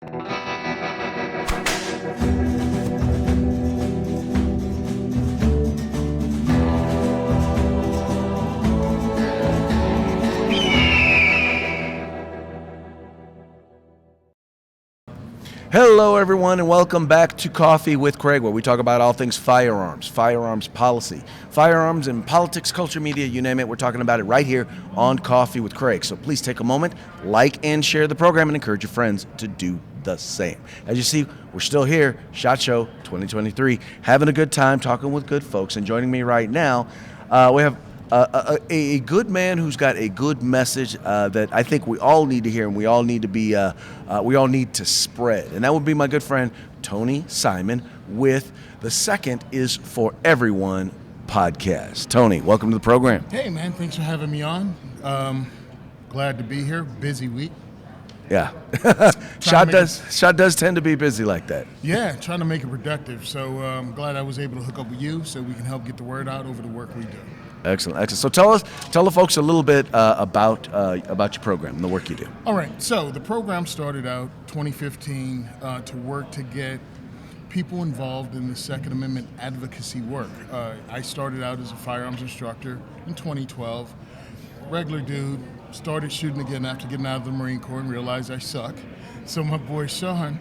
Hello, everyone, and welcome back to Coffee with Craig, where we talk about all things firearms, firearms policy, firearms and politics, culture, media, you name it. We're talking about it right here on Coffee with Craig. So please take a moment, like and share the program, and encourage your friends to do the same. As you see, we're still here, SHOT Show 2023, having a good time, talking with good folks. And joining me right now, we have a good man who's got a good message that I think we all need to hear, and we all need to spread. And that would be my good friend Tony Simon with the Second is for Everyone podcast. Tony, welcome to the program. Hey man, thanks for having me on. Glad to be here. Busy week. Yeah, SHOT does tend to be busy like that. Yeah, trying to make it productive. So I'm glad I was able to hook up with you so we can help get the word out over the work we do. Excellent. So tell the folks a little bit about your program and the work you do. All right. So the program started out 2015 to work to get people involved in the Second Amendment advocacy work. I started out as a firearms instructor in 2012. Regular dude, started shooting again after getting out of the Marine Corps and realized I suck. So my boy Sean,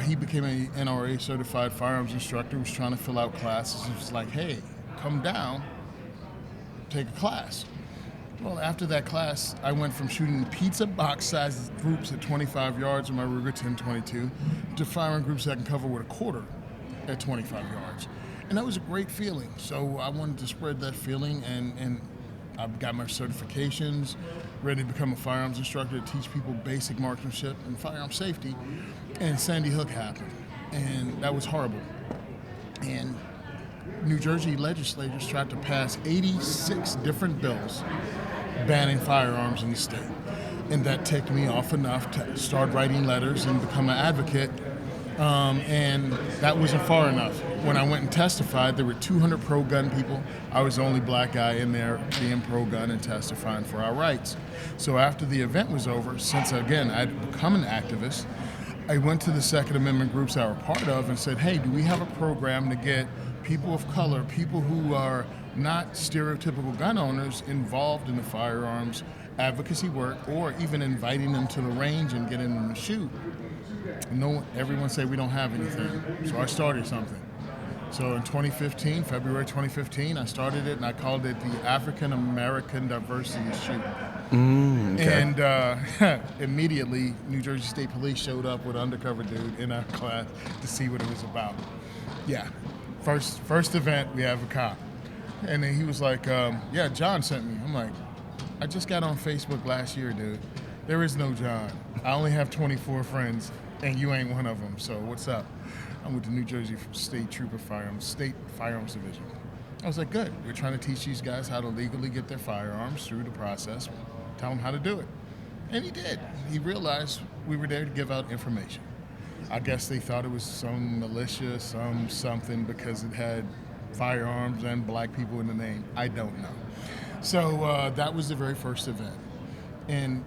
he became a NRA certified firearms instructor, was trying to fill out classes. He was like, hey, come down, take a class. Well, after that class, I went from shooting pizza box sized groups at 25 yards with my Ruger 10/22 to firing groups that can cover with a quarter at 25 yards. And that was a great feeling. So I wanted to spread that feeling, and I've got my certifications, ready to become a firearms instructor to teach people basic marksmanship and firearm safety. And Sandy Hook happened, and that was horrible. And New Jersey legislators tried to pass 86 different bills banning firearms in the state. And that ticked me off enough to start writing letters and become an advocate. And that wasn't far enough. When I went and testified, there were 200 pro-gun people. I was the only black guy in there being pro-gun and testifying for our rights. So after the event was over, since, again, I'd become an activist, I went to the Second Amendment groups I were part of and said, hey, do we have a program to get people of color, people who are not stereotypical gun owners, involved in the firearms advocacy work, or even inviting them to the range and getting them to shoot? No, everyone said we don't have anything. So I started something. So in 2015, February 2015, I started it and I called it the African American Diversity Shoot. Okay. And immediately, New Jersey State Police showed up with an undercover dude in our class to see what it was about. Yeah, first event, we have a cop. And then he was like, yeah, John sent me. I'm like, I just got on Facebook last year, dude. There is no John. I only have 24 friends, and you ain't one of them, so what's up? I'm with the New Jersey State State Firearms Division. I was like, good. We're trying to teach these guys how to legally get their firearms through the process, tell them how to do it. And he did. He realized we were there to give out information. I guess they thought it was some militia, something, because it had firearms and black people in the name. I don't know. So that was the very first event. And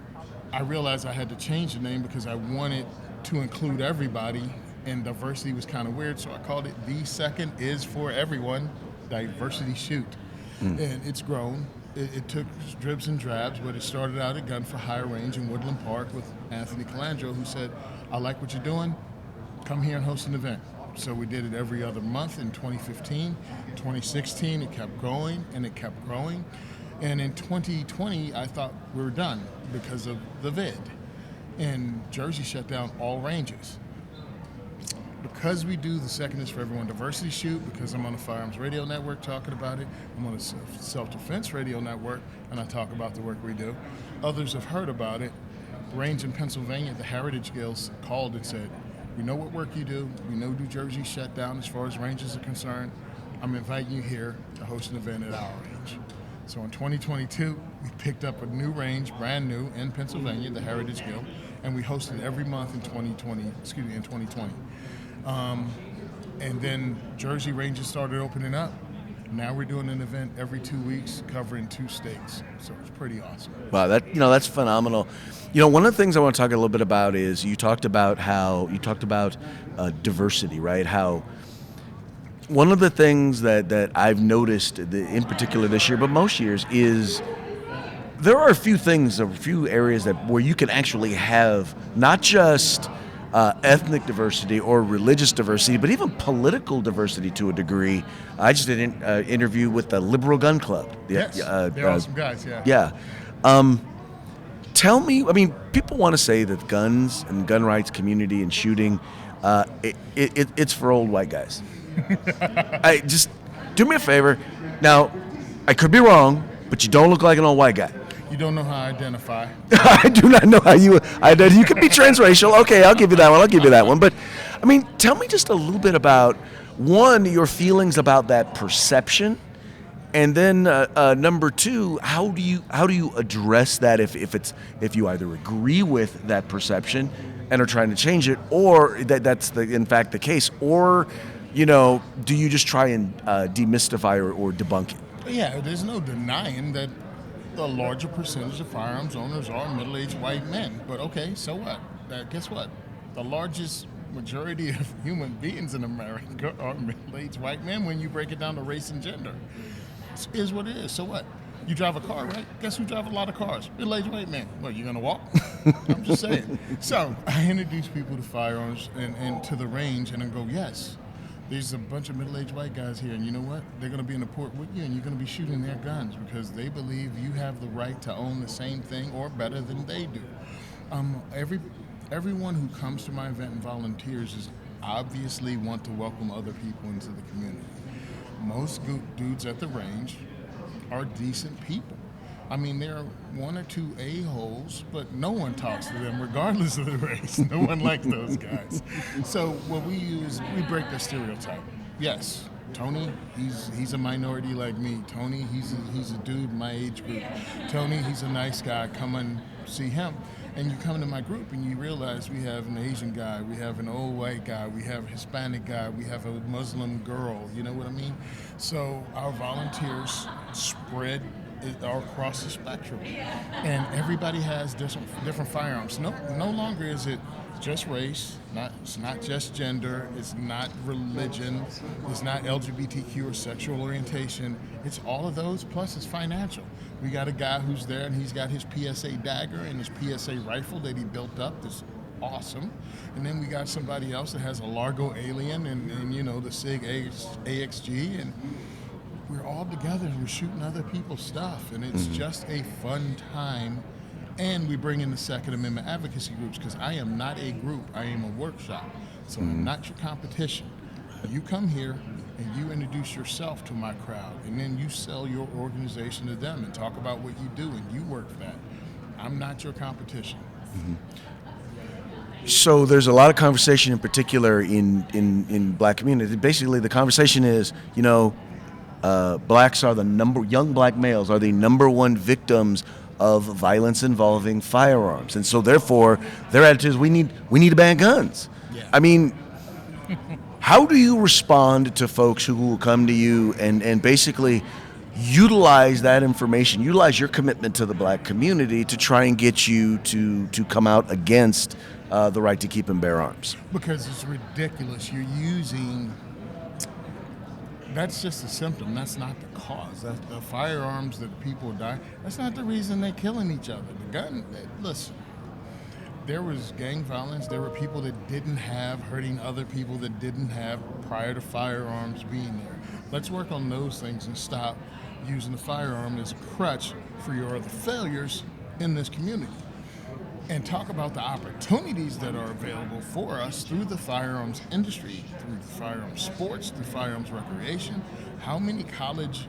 I realized I had to change the name because I wanted to include everybody, and diversity was kind of weird, so I called it The Second Is For Everyone Diversity Shoot. And it's grown. It took dribs and drabs, but it started out at Gun for Hire Range in Woodland Park with Anthony Calandro, who said, I like what you're doing, come here and host an event. So we did it every other month in 2015. 2016, it kept growing, and it kept growing. And in 2020, I thought we were done because of the vid. And Jersey shut down all ranges. Because we do the Second Is For Everyone Diversity Shoot, because I'm on the Firearms Radio Network talking about it, I'm on the Self-Defense Radio Network, and I talk about the work we do. Others have heard about it. Range in Pennsylvania, the Heritage Guilds called and said, we know what work you do. We know New Jersey shut down as far as ranges are concerned. I'm inviting you here to host an event at our range. So in 2022, we picked up a new range, brand new, in Pennsylvania, the Heritage Guild, and we hosted every month in 2020. And then Jersey ranges started opening up, Now we're doing an event every 2 weeks covering 2 states. So it's pretty awesome. Wow, that's phenomenal. One of the things I want to talk a little bit about is you talked about diversity, right? How one of the things that I've noticed, in particular this year, but most years, is there are a few areas where you can actually have not just ethnic diversity or religious diversity, but even political diversity to a degree. I just did an interview with the Liberal Gun Club. Yes, they're awesome guys, yeah. Yeah. Tell me, people want to say that guns and gun rights community and shooting, it's for old white guys. I just do me a favor. Now, I could be wrong, but you don't look like an old white guy. You don't know how I identify. I do not know how you could be transracial. Okay, I'll give you that one. But tell me just a little bit about one, your feelings about that perception, and then number two, how do you address that if you either agree with that perception and are trying to change it, or that's in fact the case, or do you just try and demystify or debunk it? Yeah, there's no denying that the larger percentage of firearms owners are middle-aged white men. But okay, so what? Guess what? The largest majority of human beings in America are middle-aged white men when you break it down to race and gender. It is what it is. So what? You drive a car, right? Guess who drives a lot of cars? Middle-aged white men. What, you gonna walk? I'm just saying. So I introduce people to firearms and to the range and then go, yes, there's a bunch of middle-aged white guys here, and you know what? They're going to be in the port with you, and you're going to be shooting their guns because they believe you have the right to own the same thing or better than they do. Everyone who comes to my event and volunteers is obviously want to welcome other people into the community. Most dudes at the range are decent people. There are one or two a-holes, but no one talks to them regardless of the race. No one likes those guys. So what we use, we break the stereotype. Yes, Tony, he's a minority like me. Tony, he's a dude my age group. Tony, he's a nice guy. Come and see him. And you come into my group and you realize we have an Asian guy, we have an old white guy, we have a Hispanic guy, we have a Muslim girl. You know what I mean? So our volunteers spread are across the spectrum, and everybody has different firearms. No longer is it just race. It's not just gender. It's not religion. It's not LGBTQ or sexual orientation. It's all of those. Plus, it's financial. We got a guy who's there, and he's got his PSA dagger and his PSA rifle that he built up. That's awesome. And then we got somebody else that has a Largo Alien and the SIG AXG and. We're all together and we're shooting other people's stuff, and it's just a fun time. And we bring in the Second Amendment advocacy groups because I am not a group, I am a workshop. So I'm not your competition. You come here and you introduce yourself to my crowd, and then you sell your organization to them and talk about what you do, and you work for that. I'm not your competition. So there's a lot of conversation in particular in black community. Basically, the conversation is, blacks are young black males are the number one victims of violence involving firearms, and so therefore their attitude is we need to ban guns. Yeah. How do you respond to folks who will come to you and basically utilize that information, utilize your commitment to the black community to try and get you to come out against the right to keep and bear arms? Because it's ridiculous. You're using. That's just a symptom. That's not the cause. That's the firearms that people die. That's not the reason they're killing each other. The gun. Listen, there was gang violence. There were people that didn't have hurting other people that didn't have prior to firearms being there. Let's work on those things and stop using the firearm as a crutch for your other failures in this community. And talk about the opportunities that are available for us through the firearms industry, through firearms sports, through firearms recreation. How many colleges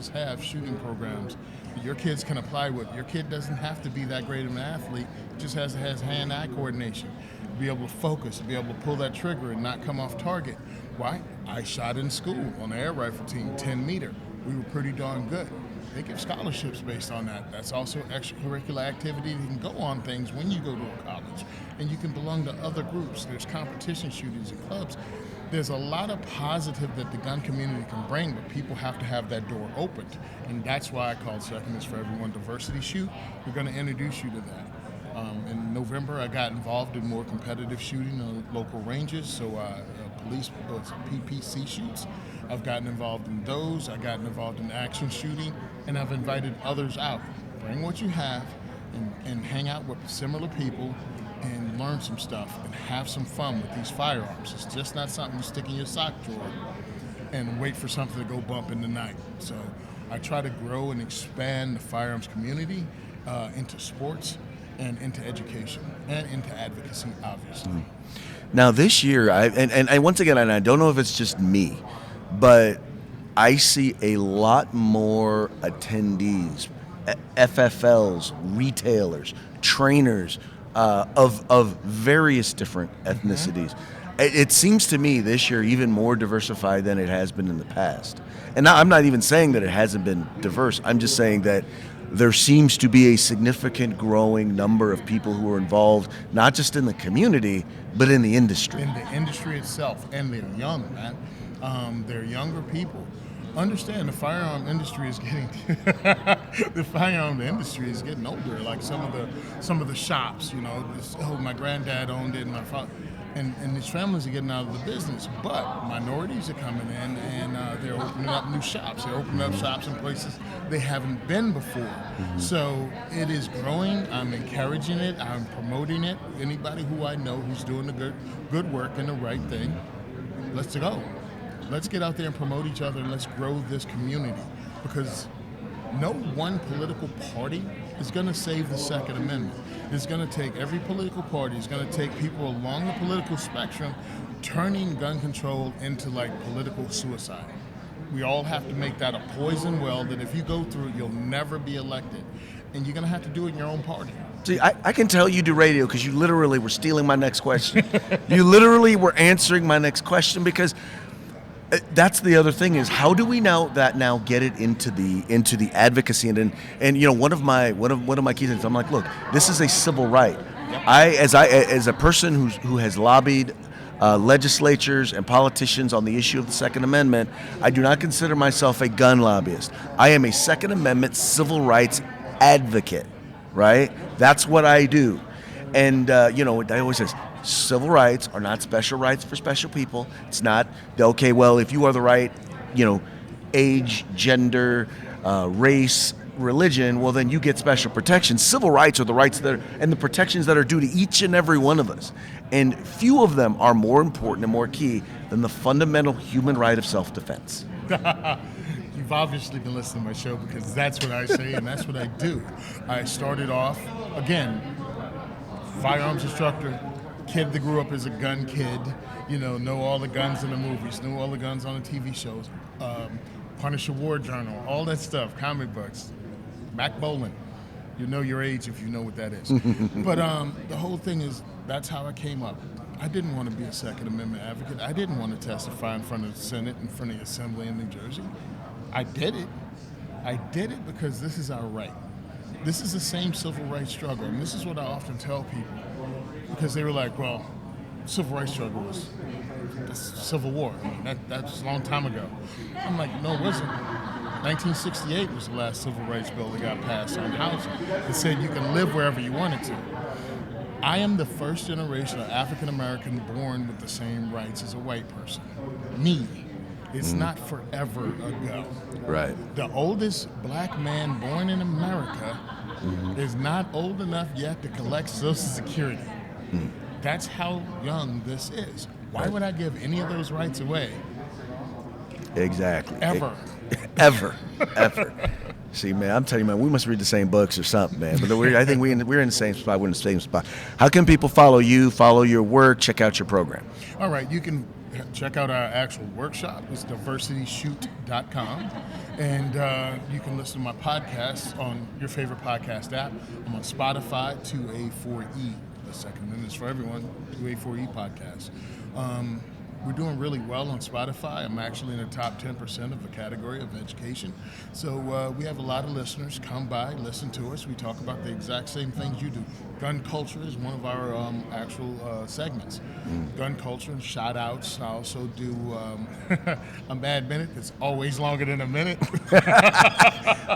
have shooting programs that your kids can apply with? Your kid doesn't have to be that great of an athlete, just has hand-eye coordination, be able to focus, be able to pull that trigger and not come off target. Why? I shot in school on the air rifle team, 10 meter. We were pretty darn good. They give scholarships based on that. That's also extracurricular activity. You can go on things when you go to a college, and you can belong to other groups. There's competition shootings and clubs. There's a lot of positive that the gun community can bring, but people have to have that door opened. And that's why I called Second is for Everyone Diversity Shoot. We're going to introduce you to that. In November, I got involved in more competitive shooting on local ranges, so police PPC shoots. I've gotten involved in those. I've gotten involved in action shooting, and I've invited others out. Bring what you have and hang out with similar people and learn some stuff and have some fun with these firearms. It's just not something you stick in your sock drawer and wait for something to go bump in the night. So I try to grow and expand the firearms community into sports and into education and into advocacy, obviously. Now this year, and once again, and I don't know if it's just me, but I see a lot more attendees, FFLs, retailers, trainers of various different ethnicities. It seems to me this year even more diversified than it has been in the past. And now, I'm not even saying that it hasn't been diverse. I'm just saying that there seems to be a significant growing number of people who are involved, not just in the community, but in the industry. In the industry itself, and they're young, man. They're younger people. Understand the firearm industry is getting older. Like some of the shops, my granddad owned it, and my father. And these families are getting out of the business, but minorities are coming in and they're opening up new shops. They're opening up shops in places they haven't been before. So it is growing. I'm encouraging it. I'm promoting it. Anybody who I know who's doing the good work and the right thing, let's go. Let's get out there and promote each other, and let's grow this community, because no one political party is going to save the Second Amendment. It's going to take every political party. It's going to take people along the political spectrum turning gun control into like political suicide. We all have to make that a poison well that if you go through it, you'll never be elected. And you're going to have to do it in your own party. See, I can tell you do radio because you literally were stealing my next question. You literally were answering my next question, because that's the other thing is, how do we now get it into the advocacy and one of my key things, I'm like, look, this is a civil right. As a person who has lobbied legislatures and politicians on the issue of the Second Amendment, I do not consider myself a gun lobbyist. I am a Second Amendment civil rights advocate, right? That's what I do. And I always says, civil rights are not special rights for special people. It's not, okay, well, if you are the right, age, gender, race, religion, well, then you get special protections. Civil rights are the rights and the protections that are due to each and every one of us. And few of them are more important and more key than the fundamental human right of self-defense. You've obviously been listening to my show, because that's what I say and that's what I do. I started off, again, firearms instructor, kid that grew up as a gun kid, know all the guns in the movies, knew all the guns on the TV shows, Punisher War Journal, all that stuff, comic books, Mac Bolan. You know your age if you know what that is. But the whole thing is, that's how I came up. I didn't want to be a Second Amendment advocate. I didn't want to testify in front of the Senate, in front of the Assembly in New Jersey. I did it. I did it because this is our right. This is the same civil rights struggle, and this is what I often tell people, because they were like, well, civil rights struggle was the Civil War. I mean, that was a long time ago. I'm like, no, it wasn't. 1968 was the last civil rights bill that got passed on housing. It said you can live wherever you wanted to. I am the first generation of African American born with the same rights as a white person. Me. It's not forever ago. Right. The oldest black man born in America is not old enough yet to collect Social Security. That's how young this is. Why would I give any of those rights away? Exactly. Ever. Ever. See, man, I'm telling you, man, we must read the same books or something, man. But I think we're in the same spot. We're in the same spot. How can people follow you, follow your work, check out your program? All right, you can check out our actual workshop. It's diversityshoot.com. And you can listen to my podcast on your favorite podcast app. I'm on Spotify, 2A4E. The Second Amendment is for Everyone, 2A4E podcast. We're doing really well on Spotify. I'm actually in the top 10% of the category of education. So we have a lot of listeners. Come by, listen to us. We talk about the exact same things you do. Gun culture is one of our actual segments. Gun culture and shout outs. I also do a mad minute that's always longer than a minute.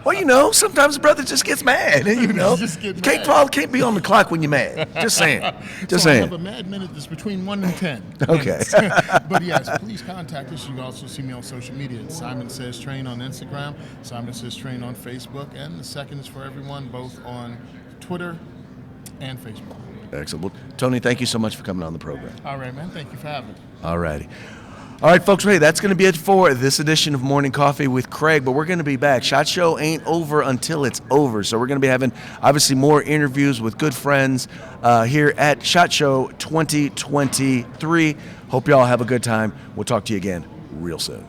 Well, sometimes a brother just gets mad. Can't be on the clock when you're mad. Just saying. Just saying. I have a mad minute that's between 1 and 10. Okay. But yes, please contact us. You can also see me on social media. Simon Says Train on Instagram, Simon Says Train on Facebook, and the second is for everyone, both on Twitter and Facebook. Excellent. Well, Tony, thank you so much for coming on the program. All right, man. Thank you for having me. All righty. All right, folks, hey, that's going to be it for this edition of Morning Coffee with Craig, but we're going to be back. SHOT Show ain't over until it's over, so we're going to be having, obviously, more interviews with good friends here at SHOT Show 2023. Hope you all have a good time. We'll talk to you again real soon.